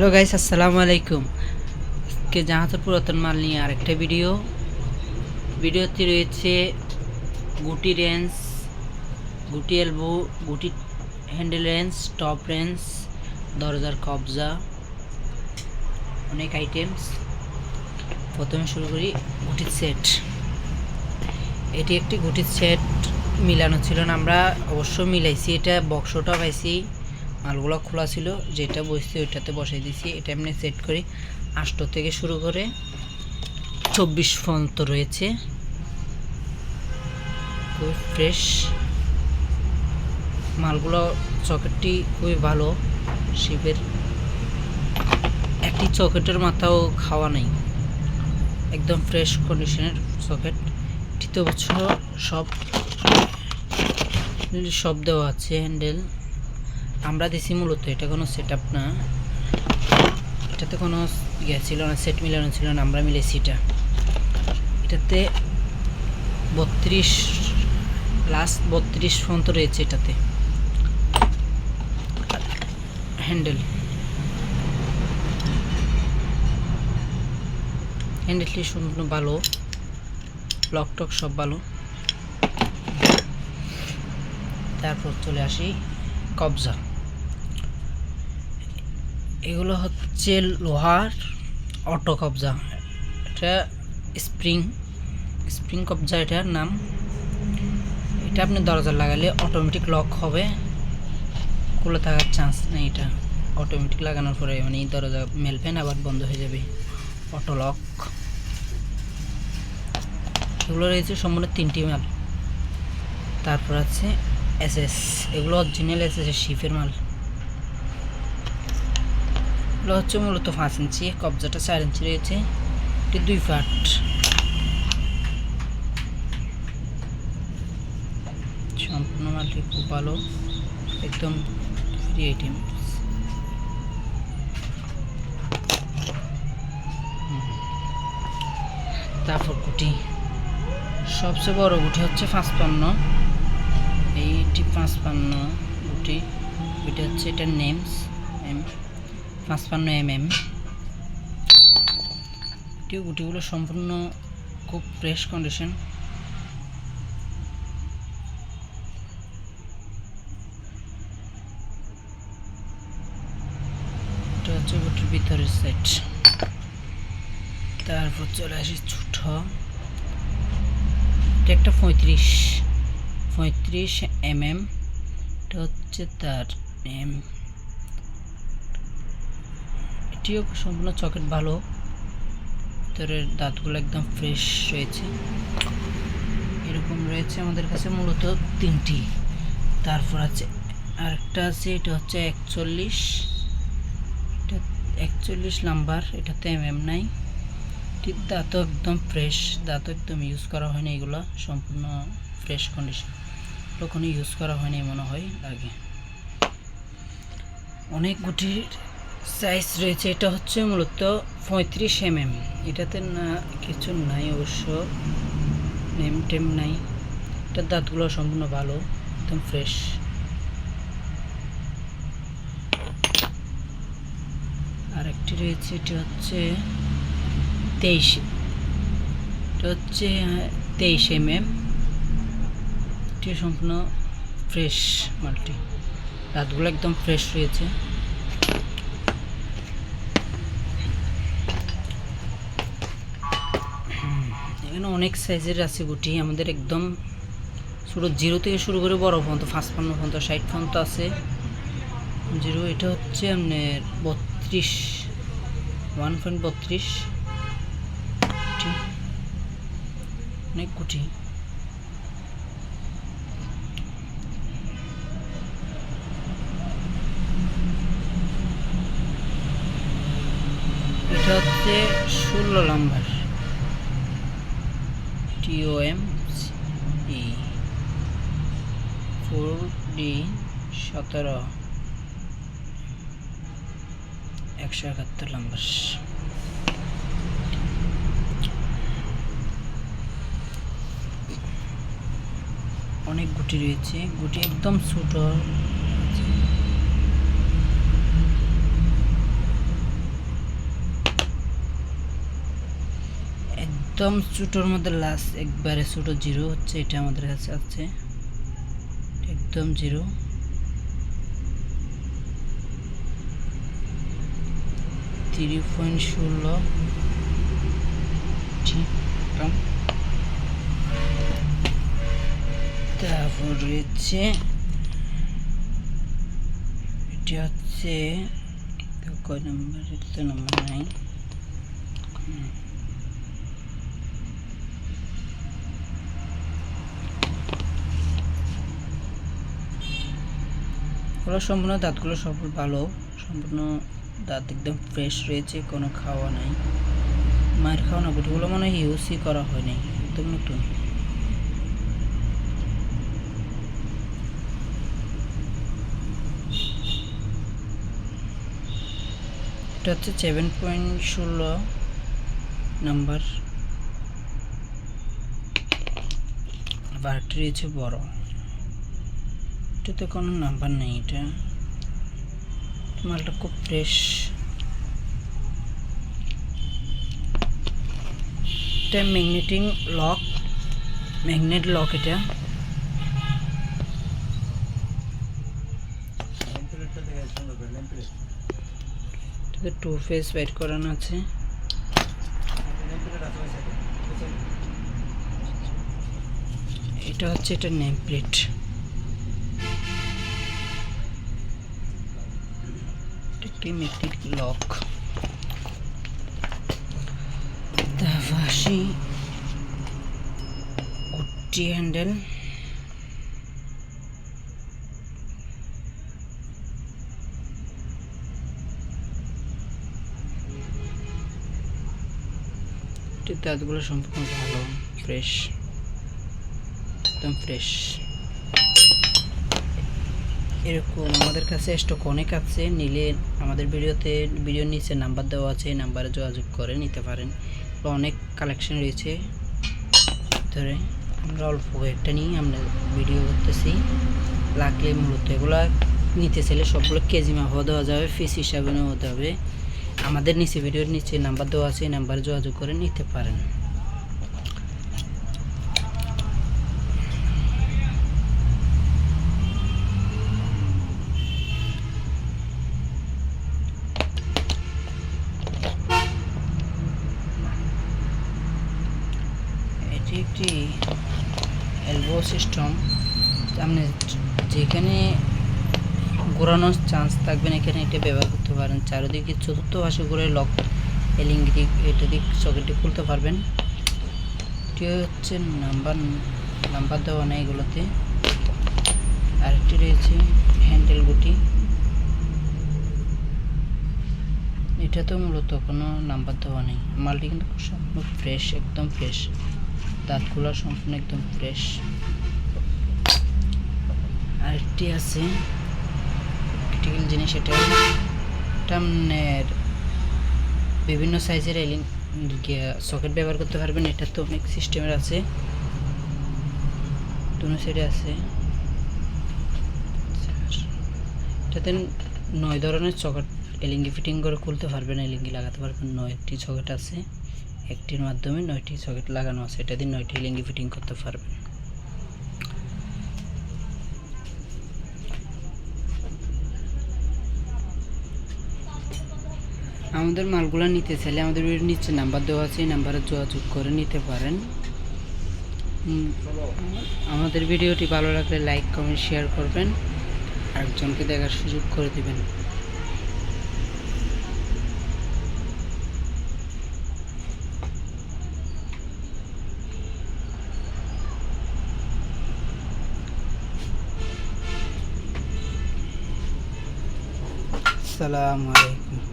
Hello guys, আসসালামু আলাইকুম। আজকে জাহাজের পুরাতন মাল নিয়ে আরেকটা ভিডিওতে রয়েছে গুটি রেঞ্জ, গুটি এলবো, গুটি হ্যান্ডেল রেঞ্জ, টপ রেঞ্জ, দরজার কবজা, অনেক আইটেমস। প্রথমে শুরু করি গুটির সেট। এটি একটি গুটির সেট, মিলানো ছিল না, আমরা অবশ্য মিলাইছি। এটা বক্সটা পাইছি, মালগুলো খোলা ছিল, যেটা বসছে ওইটাতে বসাই দিয়েছি। এটা এমনি সেট করি 8 থেকে শুরু করে 24 পর্যন্ত রয়েছে। খুব ফ্রেশ মালগুলো। সকেটটি খুবই ভালো, শিপের একটি সকেটের মাথাও খাওয়া নেই, একদম ফ্রেশ কন্ডিশনের সকেট। তৃতীয় বছর সব দেওয়া আছে। হ্যান্ডেল আমরা দিছি, মূলত এটা কোনো সেট আপ না, এটাতে কোনো ইয়ে ছিল না, সেট মিলানো ছিল না, আমরা মিলেছি এটাতে 32 লাস্ট 32 পর্যন্ত রয়েছে এটাতে। হ্যান্ডেলটি সম্পূর্ণ ভালো, লক টক সব ভালো। তারপর চলে আসি কবজা। এগুলো হচ্ছে লোহার অটো কবজা, এটা স্প্রিং কবজা এটার নাম। এটা আপনি দরজা লাগালে অটোমেটিক লক হবে, খুলে থাকার চান্স নেই। এটা অটোমেটিক লাগানোর পরে মানে দরজা মেলবেন আবার বন্ধ হয়ে যাবে, অটো লক। এগুলো রয়েছে সম্পূর্ণ 3টি মাল। তারপর আছে এসএস, এগুলো অরিজিনাল এসএস শিপের মাল। এগুলো হচ্ছে মূলত 5 ইঞ্চি, কবজাটা 4 ইঞ্চি রয়েছে, এটি 2 পার্ট। সম্পূর্ণ মালটি খুব ভালো, একদম ফ্রি আইটেম। তারপর গুটি, সবচেয়ে বড় গুটি হচ্ছে 55। এইটি 55 গুটি, এটা হচ্ছে এটার নেমস 55 গুটিগুলো সম্পূর্ণ খুব ফ্রেশ কন্ডিশন। এটা হচ্ছে গুটির ভিতরের সেট। তারপর চলে আসি ছোট, এটা একটা 35 এটা হচ্ছে তার নেম। এটিও সম্পূর্ণ চকেট ভালো, ভিতরের দাঁতগুলো একদম ফ্রেশ রয়েছে। এরকম রয়েছে আমাদের কাছে মূলত 3টি। তারপর আছে আরেকটা আছে, এটা হচ্ছে 41, এটা 41 নাম্বার, এটাতে নাই। দাঁতও একদম ফ্রেশ, দাঁতও একদম ইউজ করা হয়নি, এগুলো সম্পূর্ণ ফ্রেশ কন্ডিশন, কখনো ইউজ করা হয়নি মনে হয় আগে। অনেক গুটির সাইজ রয়েছে। এটা হচ্ছে মূলত 35 এটাতে না কিছু নাই অবশ্য, নেম টেম নাই। এটার দাঁতগুলো সম্পূর্ণ ভালো, একদম ফ্রেশ। আরেকটি রয়েছে, এটি হচ্ছে 23, এটা হচ্ছে 23 এটি সম্পূর্ণ ফ্রেশ মালটি, দাঁতগুলো একদম ফ্রেশ রয়েছে। এখানে অনেক সাইজের আছে গুটি, আমাদের একদম ছোটো 0 থেকে শুরু করে বড় পর্যন্ত 55 পর্যন্ত 60 পর্যন্ত আছে। 0 এটা হচ্ছে আপনার 32, 1.32 অনেক গুটি। এটা হচ্ছে 16 নাম্বার, TOM 4D 17 171 নাম্বার। অনেক গুটি রয়েছে, গুটি একদম ছোট। একদম ছোটোর মধ্যে লাস্ট একবারে ছোটো জিরো হচ্ছে, এটা আমাদের কাছে আছে একদম জিরো। 3.16 তারপর রয়েছে এটা হচ্ছে কয় নাম্বার, এটা তো নাম্বার নাই। ওগুলো সম্পূর্ণ দাঁতগুলো সব ভালো, সম্পূর্ণ দাঁত একদম ফ্রেশ রয়েছে, কোনো খাওয়া নাই, মায়ের খাওয়া না। গুটিগুলো মনে হয় ইউজই করা হয়নি, একদম নতুন। এটা হচ্ছে 7.16 নাম্বার। বারটি রয়েছে বড়, এটাতে কোনো নাম্বার নেই। এটা মালটা খুব ফ্রেশ। এটা ম্যাগনেটিং লক, ম্যাগনেট লক। এটা এটাতে 2 ফেজ বাইট করানো আছে। এটা হচ্ছে এটা নেম প্লেট। একটি ম্যাগনেটিক লক। তারপাশে গুটি হ্যান্ডেল, দাঁতগুলো সম্পূর্ণ ভালো, ফ্রেশ, একদম ফ্রেশ। এরকম আমাদের কাছে স্টক অনেক আছে, নিলে আমাদের ভিডিওর নিচে নাম্বার দেওয়া আছে, এই নাম্বারে যোগাযোগ করে নিতে পারেন। অনেক কালেকশন রয়েছে ধরে, আমরা অল্প একটা নিয়ে আমরা ভিডিও করতেছি। লাগলে মূলত এগুলো নিতে চাইলে সবগুলো কেজি মাপও দেওয়া যাবে, ফিস হিসাবে নেওয়া যাবে। আমাদের নিচে ভিডিওর নিচে নাম্বার দেওয়া আছে, এই নাম্বারে যোগাযোগ করে নিতে পারেন। এটি একটি এলবো সিস্টেম, আপনি যেখানে ঘোরানোর চান্স থাকবেন এখানে এটা ব্যবহার করতে পারেন। চারিদিকে চতুর্থ পাশে ঘুরে লক এলিঙ্গি দিক এটা দিক সকেটটি খুলতে পারবেন। এটি হচ্ছে নাম্বার দেওয়া নেই এগুলোতে। আরেকটি রয়েছে হ্যান্ডেল গুটি, এটা তো মূলত কোনো নাম্বার দেওয়া নেই। মালটি কিন্তু সম্পূর্ণ ফ্রেশ, একদম ফ্রেশ, দাঁতগুলো সম্পূর্ণ একদম ফ্রেশ। আরেকটি আছে ক্রিটিক্যাল জিনিস, এটা আপনার বিভিন্ন সাইজের সকেট ব্যবহার করতে পারবেন। এটা তো অনেক সিস্টেমের আছে, দুটো সাইডে আছে। এটাতে 9 ধরনের সকেট এলিঙ্গি ফিটিং করে খুলতে পারবেন, এলিঙ্গি লাগাতে পারবেন। 9টি সকেট আছে, একটির মাধ্যমে 9টি সকেট লাগানো আছে, এটা দিয়ে 9টি এলিঙ্গি ফিটিং করতে পারবেন। আমাদের মালগুলো নিতে চাইলে আমাদের নিচে নাম্বার দেওয়া আছে, এই নাম্বারে যোগাযোগ করে নিতে পারেন। আমাদের ভিডিওটি ভালো লাগলে লাইক কমেন্ট শেয়ার করবেন, আরেকজনকে দেখার সুযোগ করে দিবেন। আসসালামু আলাইকুম।